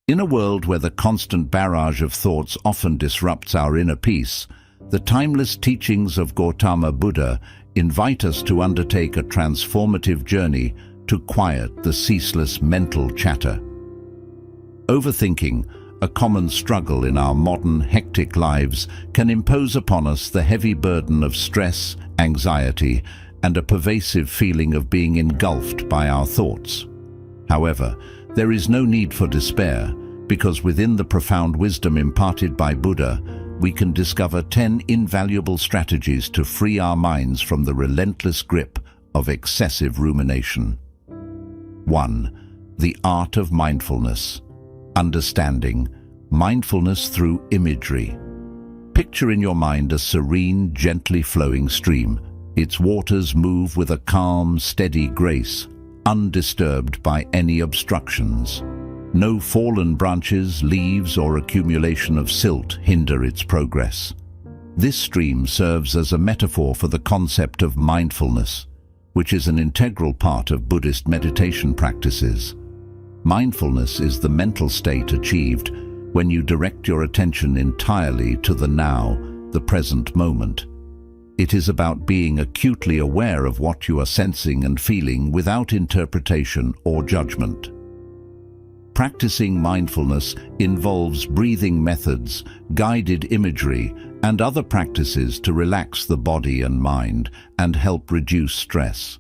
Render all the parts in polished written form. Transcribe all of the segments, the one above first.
In a world where the constant barrage of thoughts often disrupts our inner peace, the timeless teachings of Gautama Buddha invite us to undertake a transformative journey to quiet the ceaseless mental chatter. Overthinking, a common struggle in our modern, hectic lives, can impose upon us the heavy burden of stress, anxiety, and a pervasive feeling of being engulfed by our thoughts. However, there is no need for despair, because within the profound wisdom imparted by Buddha, we can discover 10 invaluable strategies to free our minds from the relentless grip of excessive rumination. 1. The art of mindfulness. Understanding mindfulness through imagery. Picture in your mind a serene, gently flowing stream. Its waters move with a calm, steady grace, undisturbed by any obstructions. No fallen branches, leaves, or accumulation of silt hinder its progress. This stream serves as a metaphor for the concept of mindfulness, which is an integral part of Buddhist meditation practices. Mindfulness is the mental state achieved when you direct your attention entirely to the now, the present moment. It is about being acutely aware of what you are sensing and feeling without interpretation or judgment. Practicing mindfulness involves breathing methods, guided imagery, and other practices to relax the body and mind and help reduce stress.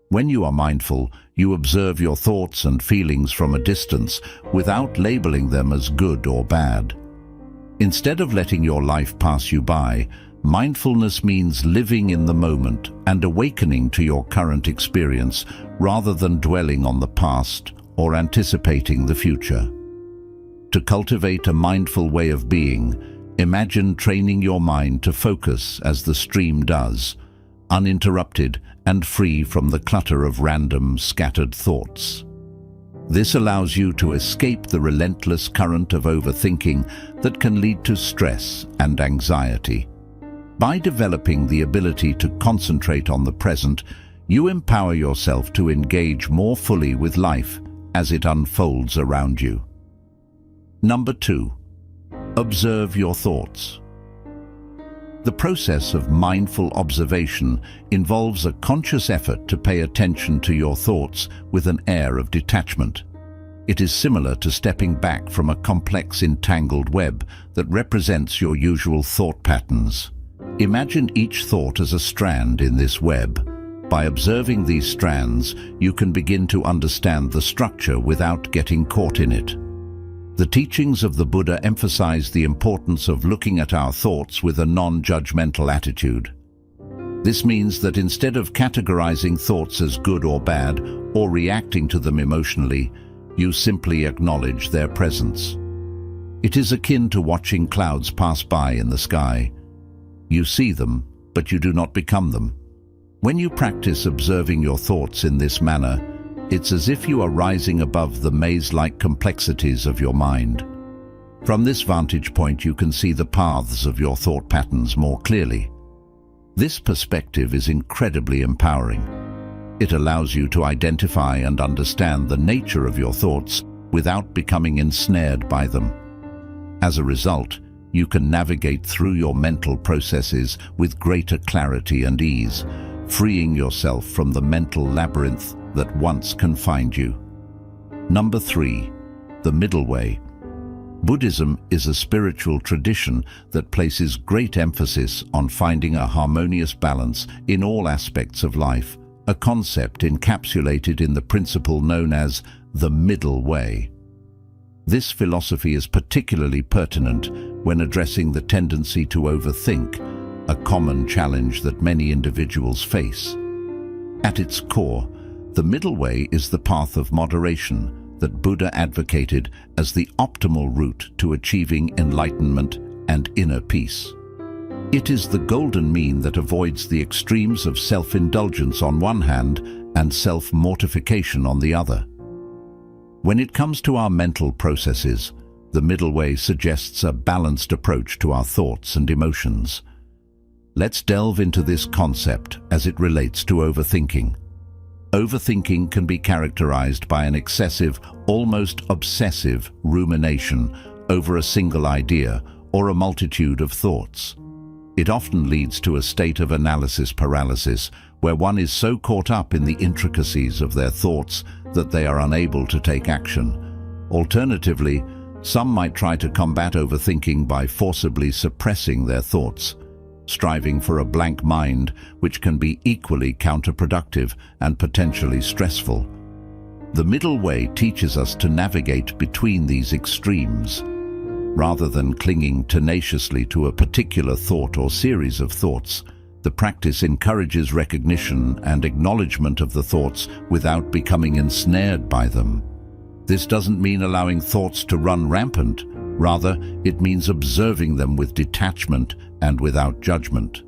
When you are mindful, you observe your thoughts and feelings from a distance without labeling them as good or bad. Instead of letting your life pass you by, mindfulness means living in the moment and awakening to your current experience rather than dwelling on the past or anticipating the future. To cultivate a mindful way of being, imagine training your mind to focus as the stream does, uninterrupted and free from the clutter of random, scattered thoughts. This allows you to escape the relentless current of overthinking that can lead to stress and anxiety. By developing the ability to concentrate on the present, you empower yourself to engage more fully with life as it unfolds around you. Number 2. Observe your thoughts. The process of mindful observation involves a conscious effort to pay attention to your thoughts with an air of detachment. It is similar to stepping back from a complex entangled web that represents your usual thought patterns. Imagine each thought as a strand in this web. By observing these strands, you can begin to understand the structure without getting caught in it. The teachings of the Buddha emphasize the importance of looking at our thoughts with a non-judgmental attitude. This means that instead of categorizing thoughts as good or bad or reacting to them emotionally, you simply acknowledge their presence. It is akin to watching clouds pass by in the sky. You see them, but you do not become them. When you practice observing your thoughts in this manner, it's as if you are rising above the maze-like complexities of your mind. From this vantage point, you can see the paths of your thought patterns more clearly. This perspective is incredibly empowering. It allows you to identify and understand the nature of your thoughts without becoming ensnared by them. As a result, you can navigate through your mental processes with greater clarity and ease, freeing yourself from the mental labyrinth that once confined you. Number 3. The middle way. Buddhism is a spiritual tradition that places great emphasis on finding a harmonious balance in all aspects of life, a concept encapsulated in the principle known as the middle way. This philosophy is particularly pertinent when addressing the tendency to overthink, a common challenge that many individuals face. At its core, the middle way is the path of moderation that Buddha advocated as the optimal route to achieving enlightenment and inner peace. It is the golden mean that avoids the extremes of self-indulgence on one hand and self-mortification on the other. When it comes to our mental processes, the middle way suggests a balanced approach to our thoughts and emotions. Let's delve into this concept as it relates to overthinking. Overthinking can be characterized by an excessive, almost obsessive rumination over a single idea or a multitude of thoughts. It often leads to a state of analysis paralysis, where one is so caught up in the intricacies of their thoughts that they are unable to take action. Alternatively, some might try to combat overthinking by forcibly suppressing their thoughts, striving for a blank mind, which can be equally counterproductive and potentially stressful. The middle way teaches us to navigate between these extremes. Rather than clinging tenaciously to a particular thought or series of thoughts, the practice encourages recognition and acknowledgement of the thoughts without becoming ensnared by them. This doesn't mean allowing thoughts to run rampant. Rather, it means observing them with detachment and without judgment.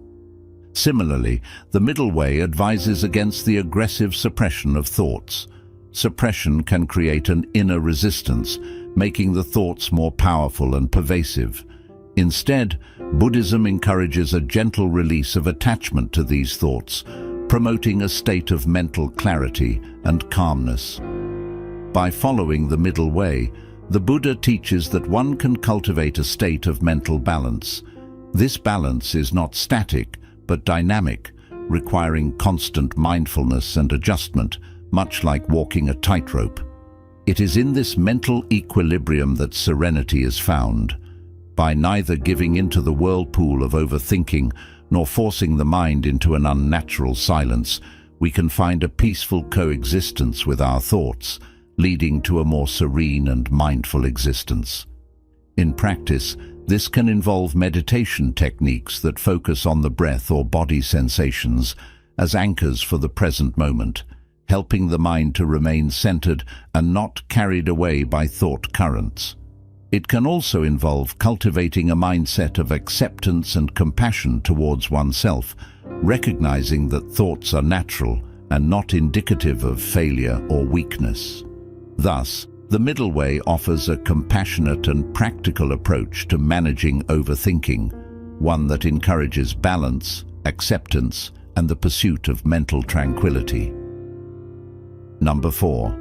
Similarly, the middle way advises against the aggressive suppression of thoughts. Suppression can create an inner resistance, making the thoughts more powerful and pervasive. Instead, Buddhism encourages a gentle release of attachment to these thoughts, promoting a state of mental clarity and calmness. By following the middle way, the Buddha teaches that one can cultivate a state of mental balance. This balance is not static, but dynamic, requiring constant mindfulness and adjustment, much like walking a tightrope. It is in this mental equilibrium that serenity is found. By neither giving into the whirlpool of overthinking nor forcing the mind into an unnatural silence, we can find a peaceful coexistence with our thoughts, leading to a more serene and mindful existence. In practice, this can involve meditation techniques that focus on the breath or body sensations as anchors for the present moment, helping the mind to remain centered and not carried away by thought currents. It can also involve cultivating a mindset of acceptance and compassion towards oneself, recognizing that thoughts are natural and not indicative of failure or weakness. Thus, the middle way offers a compassionate and practical approach to managing overthinking, one that encourages balance, acceptance, and the pursuit of mental tranquility. Number 4.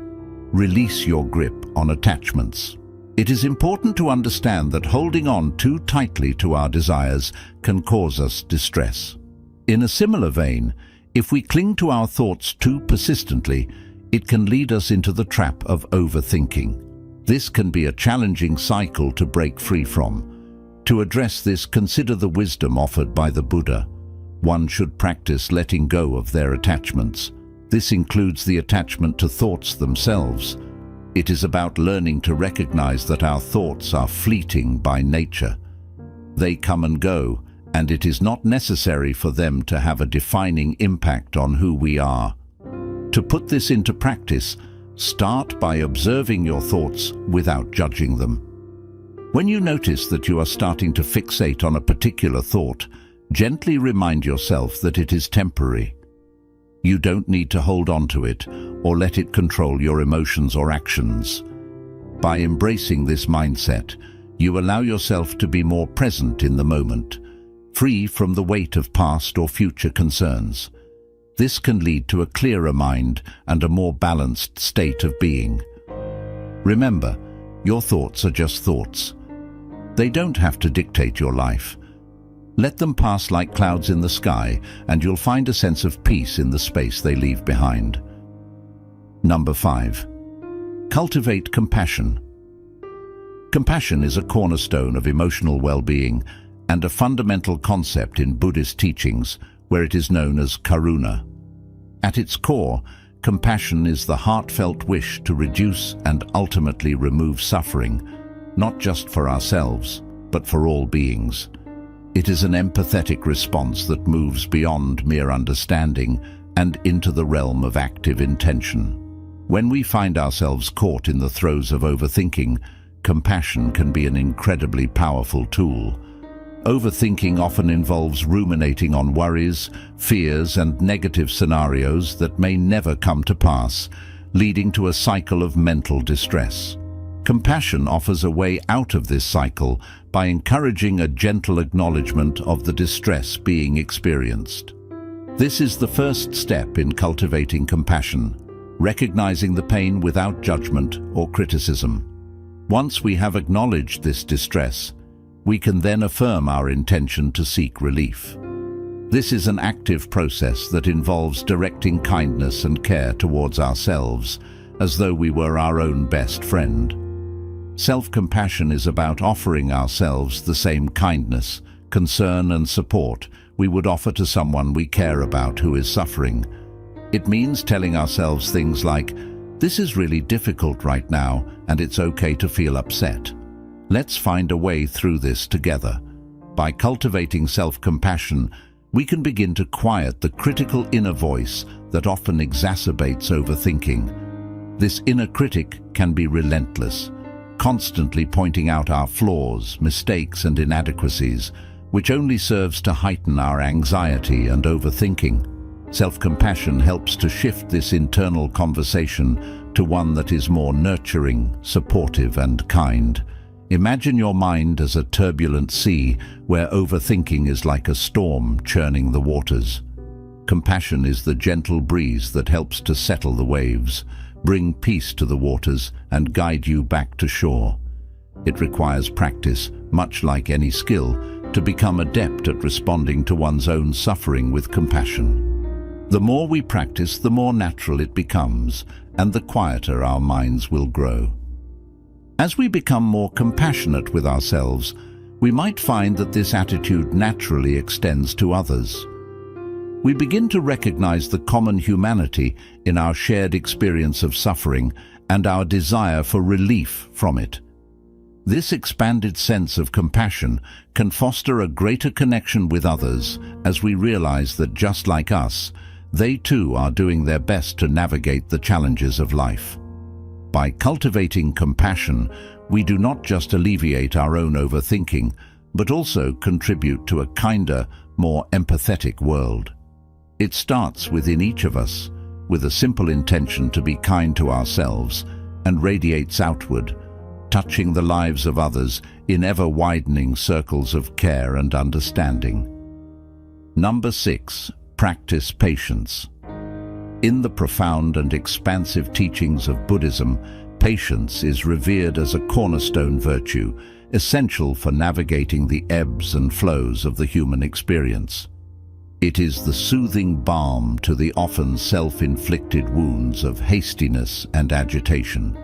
Release your grip on attachments. It is important to understand that holding on too tightly to our desires can cause us distress. In a similar vein, if we cling to our thoughts too persistently, it can lead us into the trap of overthinking. This can be a challenging cycle to break free from. To address this, consider the wisdom offered by the Buddha. One should practice letting go of their attachments. This includes the attachment to thoughts themselves. It is about learning to recognize that our thoughts are fleeting by nature. They come and go, and it is not necessary for them to have a defining impact on who we are. To put this into practice, start by observing your thoughts without judging them. When you notice that you are starting to fixate on a particular thought, gently remind yourself that it is temporary. You don't need to hold on to it or let it control your emotions or actions. By embracing this mindset, you allow yourself to be more present in the moment, free from the weight of past or future concerns. This can lead to a clearer mind and a more balanced state of being. Remember, your thoughts are just thoughts. They don't have to dictate your life. Let them pass like clouds in the sky, and you'll find a sense of peace in the space they leave behind. Number 5. Cultivate compassion. Compassion is a cornerstone of emotional well-being and a fundamental concept in Buddhist teachings, where it is known as karuna. At its core, compassion is the heartfelt wish to reduce and ultimately remove suffering, not just for ourselves, but for all beings. It is an empathetic response that moves beyond mere understanding and into the realm of active intention. When we find ourselves caught in the throes of overthinking, compassion can be an incredibly powerful tool. Overthinking often involves ruminating on worries, fears, and negative scenarios that may never come to pass, leading to a cycle of mental distress. Compassion offers a way out of this cycle by encouraging a gentle acknowledgement of the distress being experienced. This is the first step in cultivating compassion, recognizing the pain without judgment or criticism. Once we have acknowledged this distress, we can then affirm our intention to seek relief. This is an active process that involves directing kindness and care towards ourselves, as though we were our own best friend. Self-compassion is about offering ourselves the same kindness, concern and support we would offer to someone we care about who is suffering. It means telling ourselves things like, "This is really difficult right now, and it's okay to feel upset. Let's find a way through this together." By cultivating self-compassion, we can begin to quiet the critical inner voice that often exacerbates overthinking. This inner critic can be relentless, constantly pointing out our flaws, mistakes and inadequacies, which only serves to heighten our anxiety and overthinking. Self-compassion helps to shift this internal conversation to one that is more nurturing, supportive and kind. Imagine your mind as a turbulent sea where overthinking is like a storm churning the waters. Compassion is the gentle breeze that helps to settle the waves, bring peace to the waters and guide you back to shore. It requires practice, much like any skill, to become adept at responding to one's own suffering with compassion. The more we practice, the more natural it becomes, and the quieter our minds will grow. As we become more compassionate with ourselves, we might find that this attitude naturally extends to others. We begin to recognize the common humanity in our shared experience of suffering and our desire for relief from it. This expanded sense of compassion can foster a greater connection with others as we realize that just like us, they too are doing their best to navigate the challenges of life. By cultivating compassion, we do not just alleviate our own overthinking, but also contribute to a kinder, more empathetic world. It starts within each of us, with a simple intention to be kind to ourselves, and radiates outward, touching the lives of others in ever-widening circles of care and understanding. Number 6. Practice patience. In the profound and expansive teachings of Buddhism, patience is revered as a cornerstone virtue, essential for navigating the ebbs and flows of the human experience. It is the soothing balm to the often self-inflicted wounds of hastiness and agitation.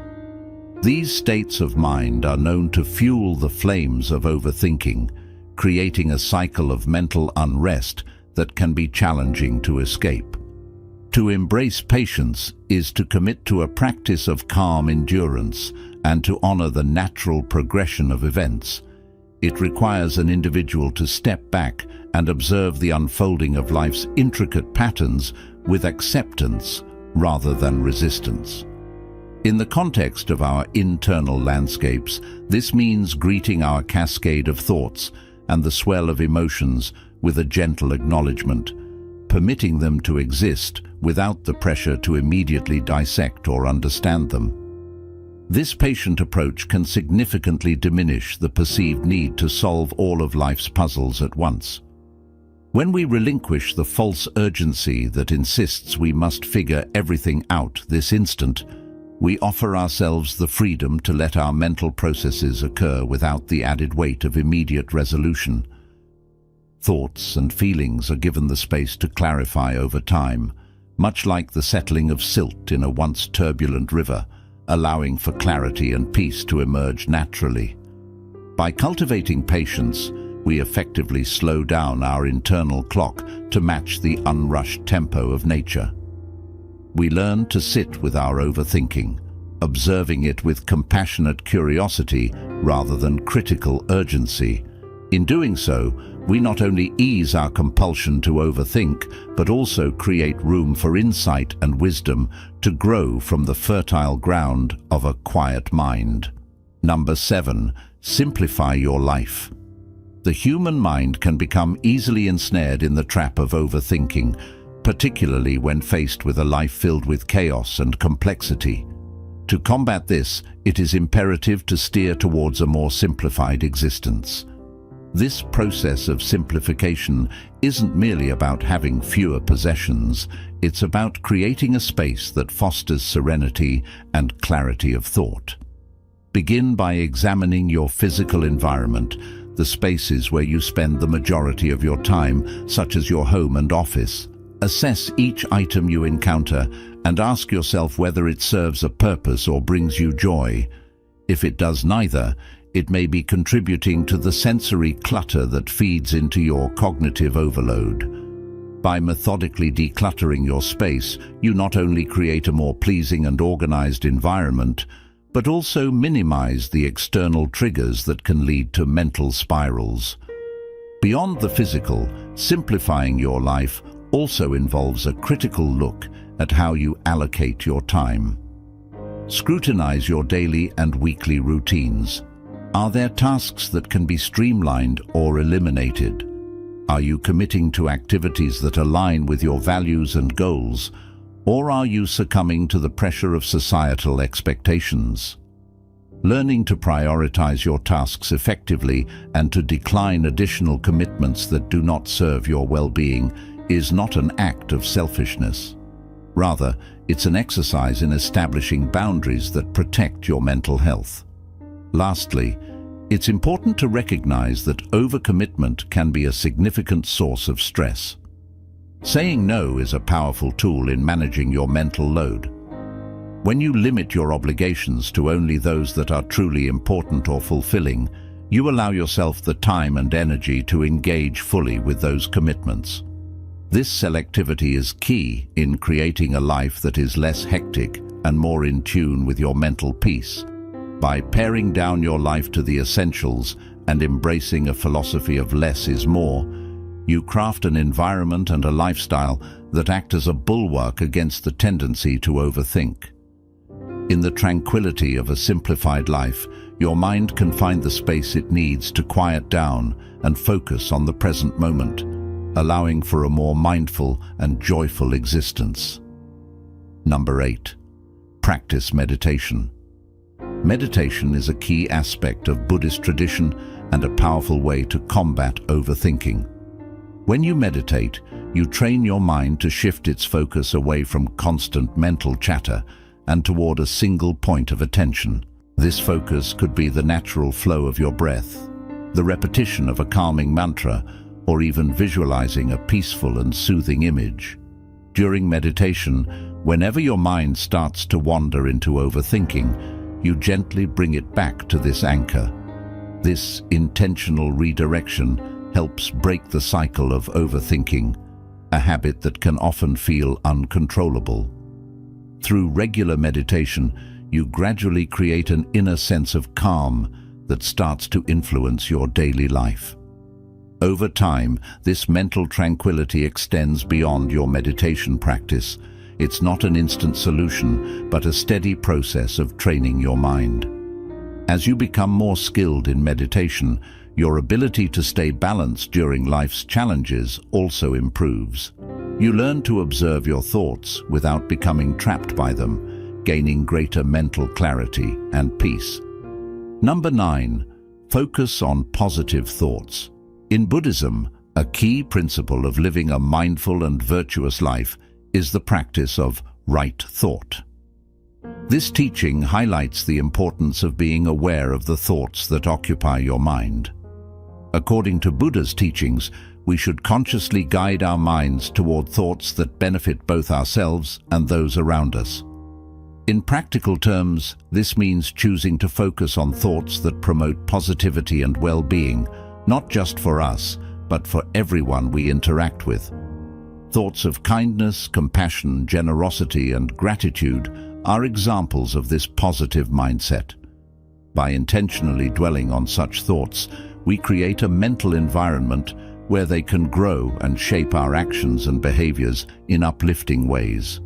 These states of mind are known to fuel the flames of overthinking, creating a cycle of mental unrest that can be challenging to escape. To embrace patience is to commit to a practice of calm endurance and to honor the natural progression of events. It requires an individual to step back and observe the unfolding of life's intricate patterns with acceptance rather than resistance. In the context of our internal landscapes, this means greeting our cascade of thoughts and the swell of emotions with a gentle acknowledgement, permitting them to exist without the pressure to immediately dissect or understand them. This patient approach can significantly diminish the perceived need to solve all of life's puzzles at once. When we relinquish the false urgency that insists we must figure everything out this instant, we offer ourselves the freedom to let our mental processes occur without the added weight of immediate resolution. Thoughts and feelings are given the space to clarify over time, much like the settling of silt in a once turbulent river, allowing for clarity and peace to emerge naturally. By cultivating patience, we effectively slow down our internal clock to match the unrushed tempo of nature. We learn to sit with our overthinking, observing it with compassionate curiosity rather than critical urgency. In doing so, we not only ease our compulsion to overthink, but also create room for insight and wisdom to grow from the fertile ground of a quiet mind. Number 7. Simplify your life. The human mind can become easily ensnared in the trap of overthinking, particularly when faced with a life filled with chaos and complexity. To combat this, it is imperative to steer towards a more simplified existence. This process of simplification isn't merely about having fewer possessions, it's about creating a space that fosters serenity and clarity of thought. Begin by examining your physical environment, the spaces where you spend the majority of your time, such as your home and office. Assess each item you encounter and ask yourself whether it serves a purpose or brings you joy. If it does neither, it may be contributing to the sensory clutter that feeds into your cognitive overload. By methodically decluttering your space, you not only create a more pleasing and organized environment, but also minimize the external triggers that can lead to mental spirals. Beyond the physical, simplifying your life also involves a critical look at how you allocate your time. Scrutinize your daily and weekly routines. Are there tasks that can be streamlined or eliminated? Are you committing to activities that align with your values and goals, or are you succumbing to the pressure of societal expectations? Learning to prioritize your tasks effectively and to decline additional commitments that do not serve your well-being is not an act of selfishness. Rather, it's an exercise in establishing boundaries that protect your mental health. Lastly, it's important to recognize that overcommitment can be a significant source of stress. Saying no is a powerful tool in managing your mental load. When you limit your obligations to only those that are truly important or fulfilling, you allow yourself the time and energy to engage fully with those commitments. This selectivity is key in creating a life that is less hectic and more in tune with your mental peace. By paring down your life to the essentials and embracing a philosophy of less is more, you craft an environment and a lifestyle that act as a bulwark against the tendency to overthink. In the tranquility of a simplified life, your mind can find the space it needs to quiet down and focus on the present moment, allowing for a more mindful and joyful existence. Number 8. Practice meditation. Meditation is a key aspect of Buddhist tradition and a powerful way to combat overthinking. When you meditate, you train your mind to shift its focus away from constant mental chatter and toward a single point of attention. This focus could be the natural flow of your breath, the repetition of a calming mantra, or even visualizing a peaceful and soothing image. During meditation, whenever your mind starts to wander into overthinking, you gently bring it back to this anchor. This intentional redirection helps break the cycle of overthinking, a habit that can often feel uncontrollable. Through regular meditation, you gradually create an inner sense of calm that starts to influence your daily life. Over time, this mental tranquility extends beyond your meditation practice. It's not an instant solution, but a steady process of training your mind. As you become more skilled in meditation, your ability to stay balanced during life's challenges also improves. You learn to observe your thoughts without becoming trapped by them, gaining greater mental clarity and peace. Number 9. Focus on positive thoughts. In Buddhism, a key principle of living a mindful and virtuous life is the practice of right thought. This teaching highlights the importance of being aware of the thoughts that occupy your mind. According to Buddha's teachings, we should consciously guide our minds toward thoughts that benefit both ourselves and those around us. In practical terms, this means choosing to focus on thoughts that promote positivity and well-being, not just for us, but for everyone we interact with. Thoughts of kindness, compassion, generosity, and gratitude are examples of this positive mindset. By intentionally dwelling on such thoughts, we create a mental environment where they can grow and shape our actions and behaviors in uplifting ways.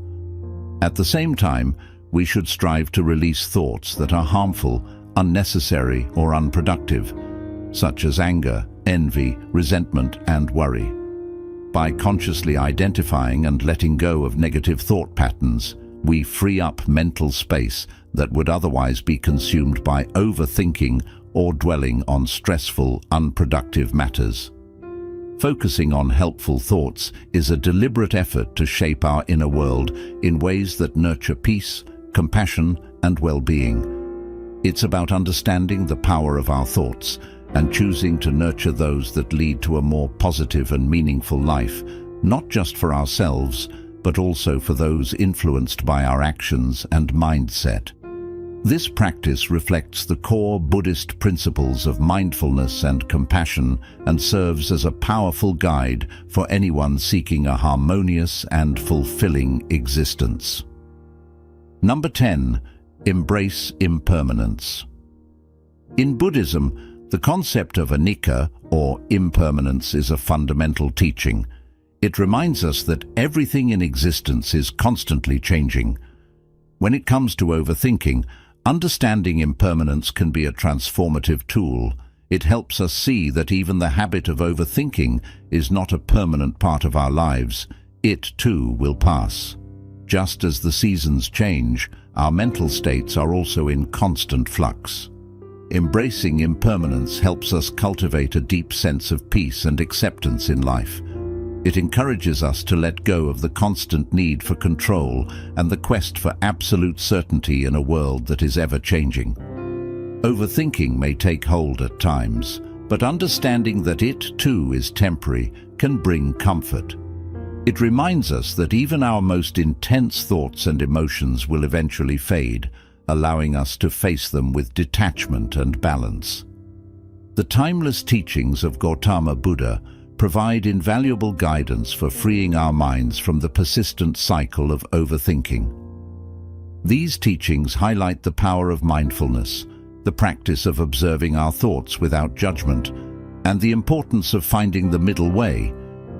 At the same time, we should strive to release thoughts that are harmful, unnecessary, or unproductive, such as anger, envy, resentment, and worry. By consciously identifying and letting go of negative thought patterns, we free up mental space that would otherwise be consumed by overthinking or dwelling on stressful, unproductive matters. Focusing on helpful thoughts is a deliberate effort to shape our inner world in ways that nurture peace, compassion, and well-being. It's about understanding the power of our thoughts and choosing to nurture those that lead to a more positive and meaningful life, not just for ourselves, but also for those influenced by our actions and mindset. This practice reflects the core Buddhist principles of mindfulness and compassion and serves as a powerful guide for anyone seeking a harmonious and fulfilling existence. Number 10. Embrace impermanence. In Buddhism, the concept of anicca, or impermanence, is a fundamental teaching. It reminds us that everything in existence is constantly changing. When it comes to overthinking, understanding impermanence can be a transformative tool. It helps us see that even the habit of overthinking is not a permanent part of our lives. It, too, will pass. Just as the seasons change, our mental states are also in constant flux. Embracing impermanence helps us cultivate a deep sense of peace and acceptance in life. It encourages us to let go of the constant need for control and the quest for absolute certainty in a world that is ever-changing. Overthinking may take hold at times, but understanding that it, too, is temporary can bring comfort. It reminds us that even our most intense thoughts and emotions will eventually fade, allowing us to face them with detachment and balance. The timeless teachings of Gautama Buddha provide invaluable guidance for freeing our minds from the persistent cycle of overthinking. These teachings highlight the power of mindfulness, the practice of observing our thoughts without judgment, and the importance of finding the middle way,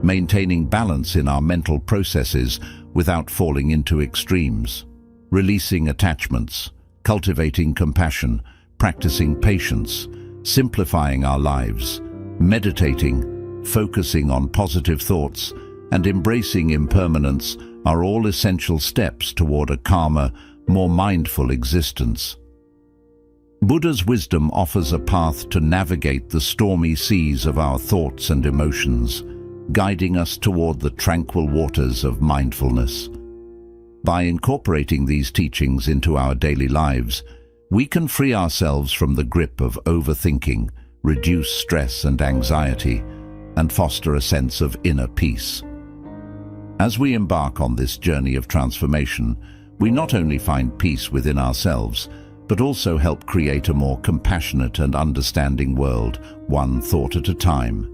maintaining balance in our mental processes without falling into extremes. Releasing attachments, cultivating compassion, practicing patience, simplifying our lives, meditating, focusing on positive thoughts, and embracing impermanence are all essential steps toward a calmer, more mindful existence. Buddha's wisdom offers a path to navigate the stormy seas of our thoughts and emotions, guiding us toward the tranquil waters of mindfulness. By incorporating these teachings into our daily lives, we can free ourselves from the grip of overthinking, reduce stress and anxiety, and foster a sense of inner peace. As we embark on this journey of transformation, we not only find peace within ourselves, but also help create a more compassionate and understanding world, one thought at a time.